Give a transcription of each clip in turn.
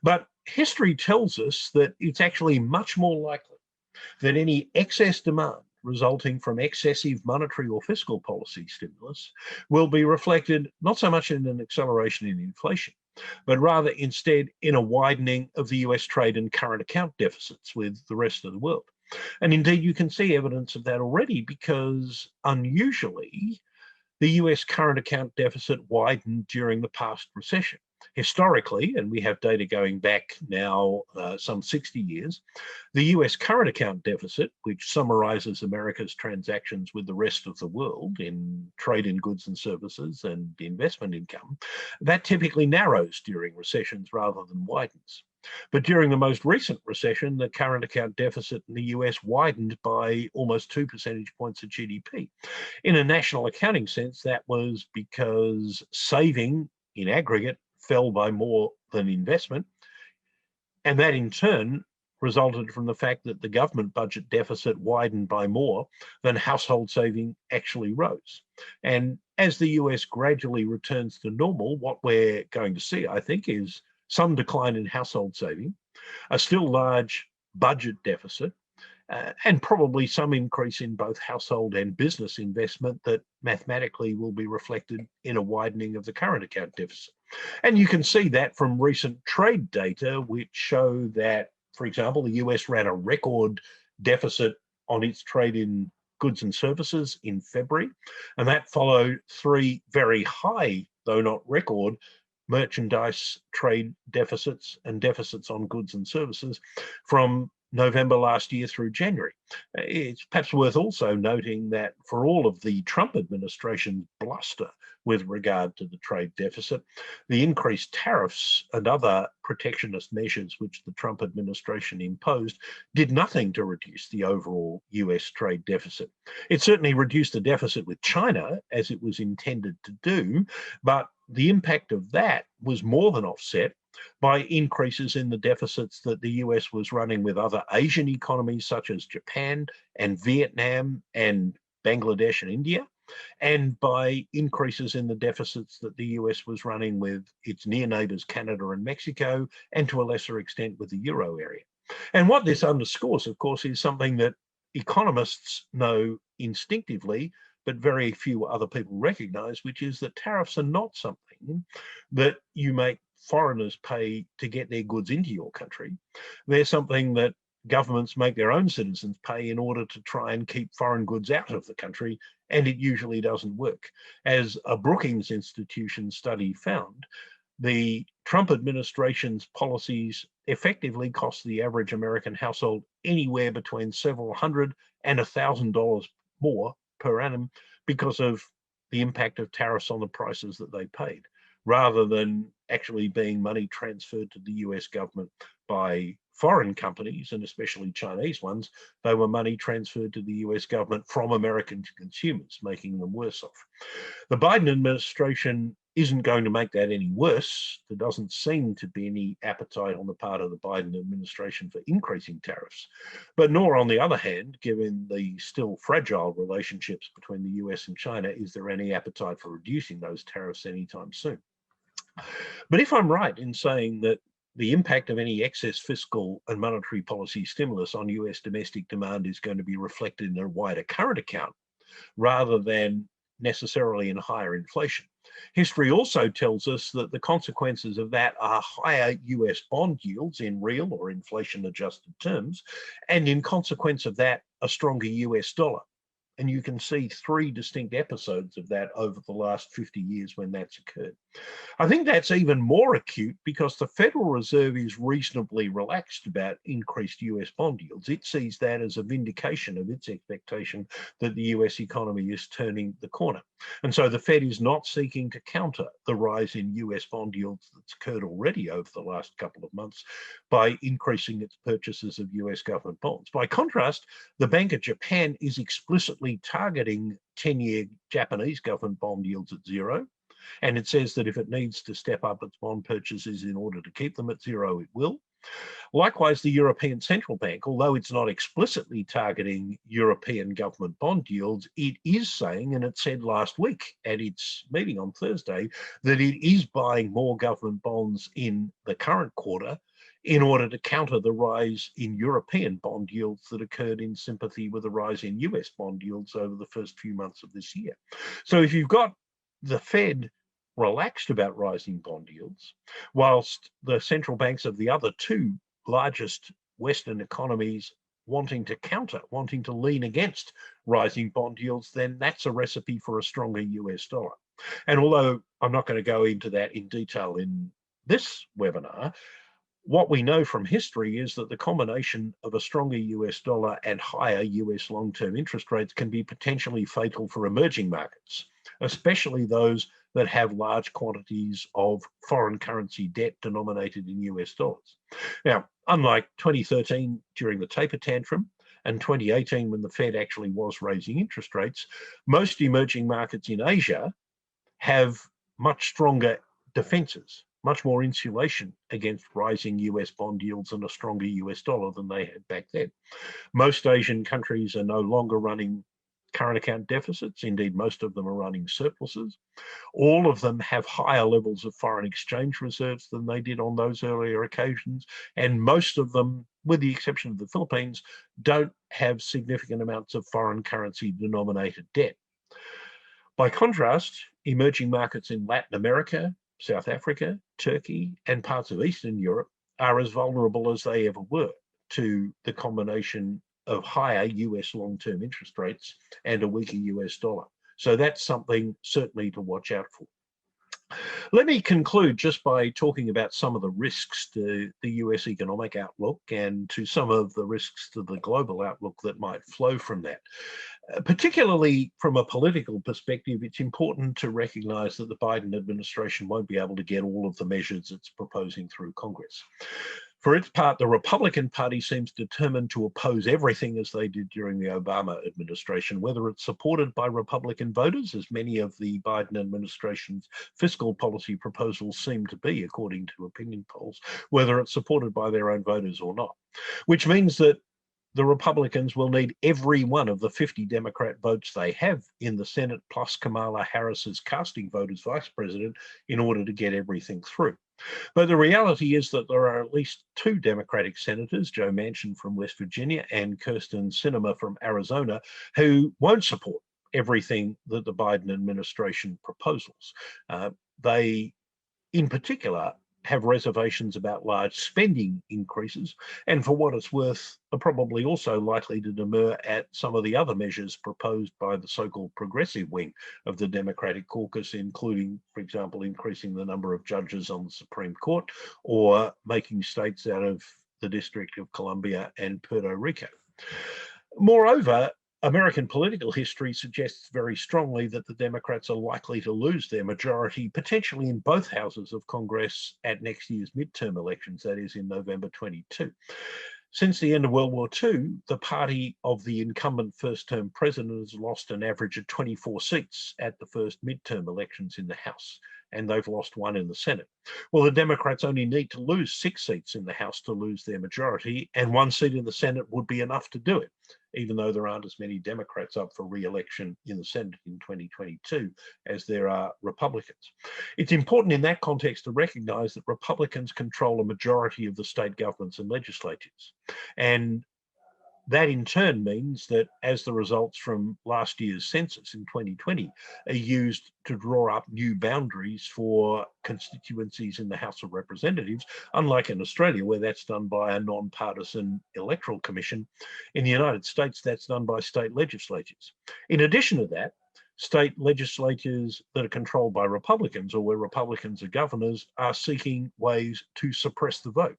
But history tells us that it's actually much more likely that any excess demand resulting from excessive monetary or fiscal policy stimulus will be reflected not so much in an acceleration in inflation, but rather instead in a widening of the US trade and current account deficits with the rest of the world. And indeed, you can see evidence of that already because unusually, the US current account deficit widened during the past recession. Historically, and we have data going back now some 60 years, the US current account deficit, which summarizes America's transactions with the rest of the world in trade in goods and services and investment income, that typically narrows during recessions rather than widens. But during the most recent recession, the current account deficit in the US widened by almost 2 percentage points of GDP. In a national accounting sense, that was because saving in aggregate fell by more than investment. And that in turn resulted from the fact that the government budget deficit widened by more than household saving actually rose. And as the US gradually returns to normal, what we're going to see, I think, is some decline in household saving, a still large budget deficit, and probably some increase in both household and business investment that mathematically will be reflected in a widening of the current account deficit. And you can see that from recent trade data, which show that, for example, the US ran a record deficit on its trade in goods and services in February, and that followed 3 very high, though not record, merchandise trade deficits and deficits on goods and services from November last year through January. It's perhaps worth also noting that for all of the Trump administration's bluster with regard to the trade deficit, the increased tariffs and other protectionist measures which the Trump administration imposed did nothing to reduce the overall US trade deficit. It certainly reduced the deficit with China, as it was intended to do, but the impact of that was more than offset by increases in the deficits that the US was running with other Asian economies such as Japan and Vietnam and Bangladesh and India, and by increases in the deficits that the US was running with its near neighbors Canada and Mexico, and to a lesser extent with the Euro area. And what this underscores, of course, is something that economists know instinctively, but very few other people recognize, which is that tariffs are not something that you make foreigners pay to get their goods into your country. They're something that governments make their own citizens pay in order to try and keep foreign goods out of the country, and it usually doesn't work. As a Brookings Institution study found, the Trump administration's policies effectively cost the average American household anywhere between several hundred and $1,000 more per annum because of the impact of tariffs on the prices that they paid, rather than actually being money transferred to the US government by foreign companies, and especially Chinese ones. They were money transferred to the US government from American consumers, making them worse off. The Biden administration isn't going to make that any worse. There doesn't seem to be any appetite on the part of the Biden administration for increasing tariffs, but nor, on the other hand, given the still fragile relationships between the US and China, is there any appetite for reducing those tariffs anytime soon. But if I'm right in saying that the impact of any excess fiscal and monetary policy stimulus on US domestic demand is going to be reflected in a wider current account rather than necessarily in higher inflation, history also tells us that the consequences of that are higher US bond yields in real or inflation adjusted terms, and in consequence of that, a stronger US dollar. And you can see 3 distinct episodes of that over the last 50 years when that's occurred. I think that's even more acute because the Federal Reserve is reasonably relaxed about increased US bond yields. It sees that as a vindication of its expectation that the US economy is turning the corner. And so the Fed is not seeking to counter the rise in US bond yields that's occurred already over the last couple of months by increasing its purchases of US government bonds. By contrast, the Bank of Japan is explicitly targeting 10-year Japanese government bond yields at 0. And it says that if it needs to step up its bond purchases in order to keep them at 0, it will. Likewise, the European Central Bank, although it's not explicitly targeting European government bond yields, it is saying, and it said last week at its meeting on Thursday, that it is buying more government bonds in the current quarter in order to counter the rise in European bond yields that occurred in sympathy with the rise in US bond yields over the first few months of this year. So if you've got the Fed relaxed about rising bond yields, whilst the central banks of the other two largest Western economies wanting to lean against rising bond yields, then that's a recipe for a stronger US dollar. And although I'm not going to go into that in detail in this webinar, what we know from history is that the combination of a stronger US dollar and higher US long-term interest rates can be potentially fatal for emerging markets, especially those that have large quantities of foreign currency debt denominated in US dollars. Now, unlike 2013 during the taper tantrum and 2018 when the Fed actually was raising interest rates, most emerging markets in Asia have much stronger defenses, much more insulation against rising US bond yields and a stronger US dollar than they had back then. Most Asian countries are no longer running current account deficits. Indeed, most of them are running surpluses. All of them have higher levels of foreign exchange reserves than they did on those earlier occasions. And most of them, with the exception of the Philippines, don't have significant amounts of foreign currency denominated debt. By contrast, emerging markets in Latin America, South Africa, Turkey, and parts of Eastern Europe are as vulnerable as they ever were to the combination of higher US long-term interest rates and a weaker US dollar. So that's something certainly to watch out for. Let me conclude just by talking about some of the risks to the US economic outlook and to some of the risks to the global outlook that might flow from that. Particularly from a political perspective, it's important to recognize that the Biden administration won't be able to get all of the measures it's proposing through Congress. For its part, the Republican Party seems determined to oppose everything as they did during the Obama administration, whether it's supported by Republican voters, as many of the Biden administration's fiscal policy proposals seem to be, according to opinion polls, whether it's supported by their own voters or not, which means that the Republicans will need every one of the 50 Democrat votes they have in the Senate, plus Kamala Harris's casting vote as vice president, in order to get everything through. But the reality is that there are at least two Democratic senators, Joe Manchin from West Virginia and Kyrsten Sinema from Arizona, who won't support everything that the Biden administration proposes. They, in particular, have reservations about large spending increases, and for what it's worth, are probably also likely to demur at some of the other measures proposed by the so-called progressive wing of the Democratic caucus, including, for example, increasing the number of judges on the Supreme Court or making states out of the District of Columbia and Puerto Rico. Moreover, American political history suggests very strongly that the Democrats are likely to lose their majority, potentially in both houses of Congress at next year's midterm elections, that is in November 22. Since the end of World War II, the party of the incumbent first-term president has lost an average of 24 seats at the first midterm elections in the House, and they've lost one in the Senate. Well, the Democrats only need to lose 6 seats in the House to lose their majority, and 1 seat in the Senate would be enough to do it, even though there aren't as many Democrats up for re-election in the Senate in 2022 as there are Republicans. It's important in that context to recognize that Republicans control a majority of the state governments and legislatures. And that in turn means that as the results from last year's census in 2020 are used to draw up new boundaries for constituencies in the House of Representatives, unlike in Australia where that's done by a non-partisan electoral commission, in the United States that's done by state legislatures. In addition to that, state legislatures that are controlled by Republicans or where Republicans are governors are seeking ways to suppress the vote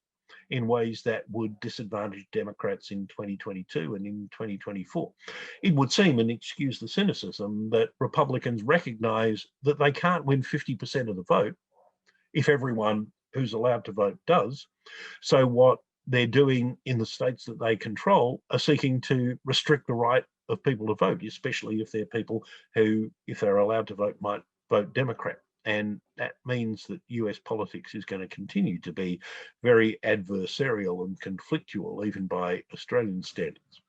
in ways that would disadvantage Democrats in 2022 and in 2024. It would seem, and excuse the cynicism, that Republicans recognize that they can't win 50% of the vote if everyone who's allowed to vote does. So what they're doing in the states that they control are seeking to restrict the right of people to vote, especially if they're people who, if they're allowed to vote, might vote Democrat. And that means that US politics is going to continue to be very adversarial and conflictual, even by Australian standards.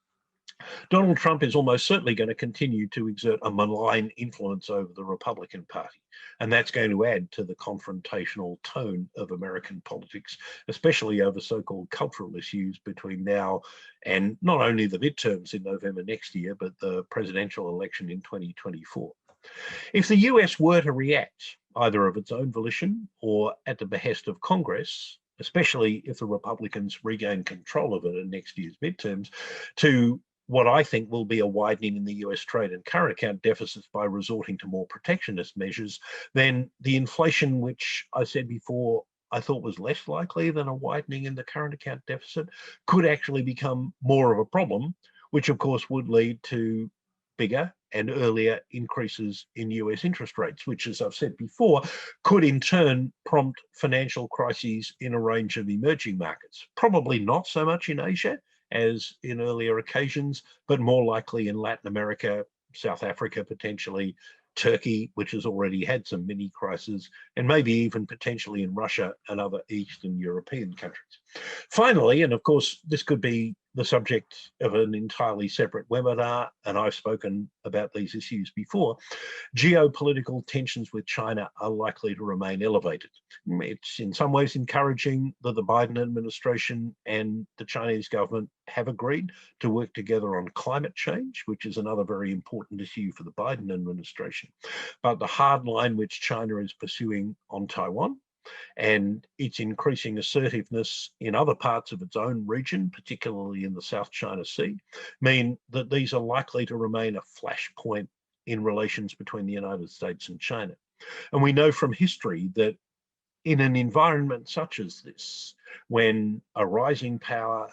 Donald Trump is almost certainly going to continue to exert a malign influence over the Republican Party, and that's going to add to the confrontational tone of American politics, especially over so-called cultural issues between now and not only the midterms in November next year, but the presidential election in 2024. If the US were to react, either of its own volition or at the behest of Congress, especially if the Republicans regain control of it in next year's midterms, to what I think will be a widening in the US trade and current account deficits by resorting to more protectionist measures, then the inflation, which I said before I thought was less likely than a widening in the current account deficit, could actually become more of a problem, which of course would lead to bigger and earlier increases in US interest rates, which, as I've said before, could in turn prompt financial crises in a range of emerging markets. Probably not so much in Asia as in earlier occasions, but more likely in Latin America, South Africa, potentially Turkey, which has already had some mini crises, and maybe even potentially in Russia and other Eastern European countries. Finally, and of course, this could be the subject of an entirely separate webinar, and I've spoken about these issues before, geopolitical tensions with China are likely to remain elevated. It's in some ways encouraging that the Biden administration and the Chinese government have agreed to work together on climate change, which is another very important issue for the Biden administration. But the hard line which China is pursuing on Taiwan and its increasing assertiveness in other parts of its own region, particularly in the South China Sea, mean that these are likely to remain a flashpoint in relations between the United States and China. And we know from history that in an environment such as this, when a rising power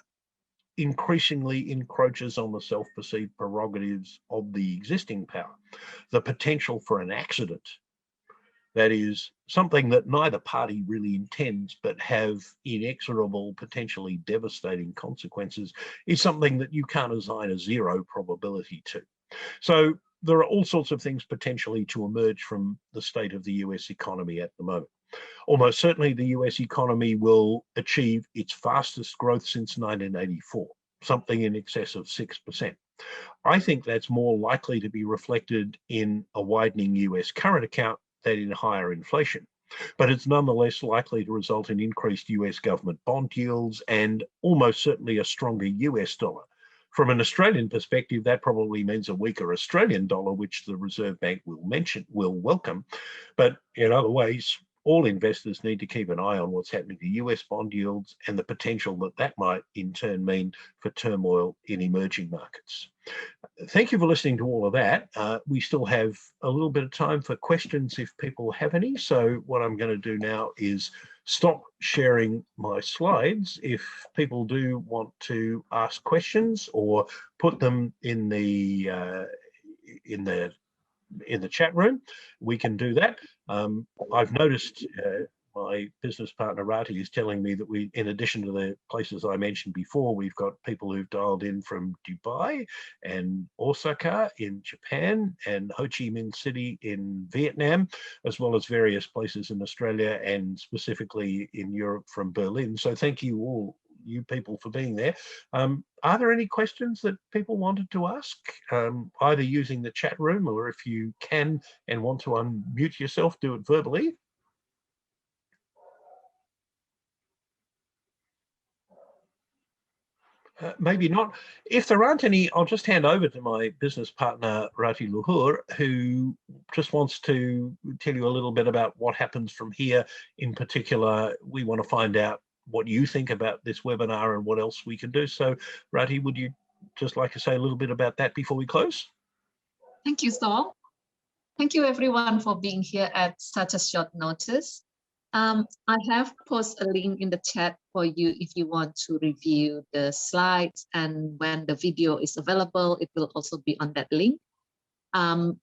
increasingly encroaches on the self-perceived prerogatives of the existing power, the potential for an accident, that is something that neither party really intends, but have inexorable, potentially devastating consequences, is something that you can't assign a zero probability to. So there are all sorts of things potentially to emerge from the state of the US economy at the moment. Almost certainly the US economy will achieve its fastest growth since 1984, something in excess of 6%. I think that's more likely to be reflected in a widening US current account than in higher inflation. But it's nonetheless likely to result in increased US government bond yields and almost certainly a stronger US dollar. From an Australian perspective, that probably means a weaker Australian dollar, which the Reserve Bank will welcome. But in other ways, all investors need to keep an eye on what's happening to US bond yields and the potential that that might in turn mean for turmoil in emerging markets. Thank you for listening to all of that. We still have a little bit of time for questions if people have any. So what I'm going to do now is stop sharing my slides. If people do want to ask questions or put them in the chat room, we can do that. I've noticed my business partner Rati is telling me that we, in addition to the places I mentioned before, we've got people who've dialed in from Dubai and Osaka in Japan and Ho Chi Minh City in Vietnam, as well as various places in Australia and specifically in Europe from Berlin. So thank you all, you people, for being there. Are there any questions that people wanted to ask, either using the chat room, or if you can and want to unmute yourself, do it verbally? Maybe not. If there aren't any, I'll just hand over to my business partner, Rati Luhur, who just wants to tell you a little bit about what happens from here. In particular, we want to find out what you think about this webinar and what else we can do. So, Rati, would you just like to say a little bit about that before we close? Thank you, Saul. Thank you, everyone, for being here at such a short notice. I have posted a link in the chat for you if you want to review the slides, and when the video is available, it will also be on that link.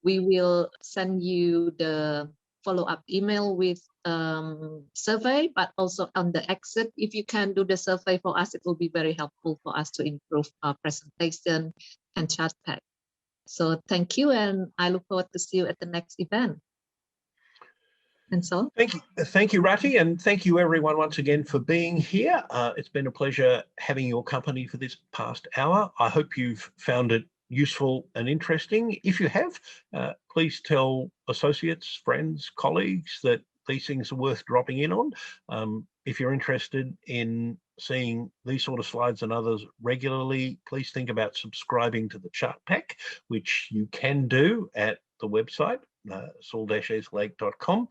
We will send you the follow-up email with survey, but also on the exit, if you can do the survey for us, it will be very helpful for us to improve our presentation and chat pack. So thank you, and I look forward to see you at the next event. And so, Thank you, Rati, and thank you everyone once again for being here. It's been a pleasure having your company for this past hour. I hope you've found it useful and interesting. If you have, please tell associates, friends, colleagues that these things are worth dropping in on. If you're interested in seeing these sort of slides and others regularly, please think about subscribing to the chart pack, which you can do at the website, saul-eslake.com.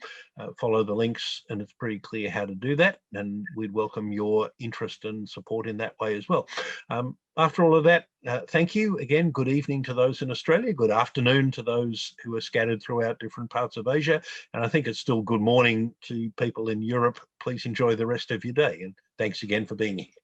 Follow the links and it's pretty clear how to do that, and we'd welcome your interest and support in that way as well. After all of that, thank you again. Good evening to those in Australia, good afternoon to those who are scattered throughout different parts of Asia, and I think it's still good morning to people in Europe. Please enjoy the rest of your day, and thanks again for being here.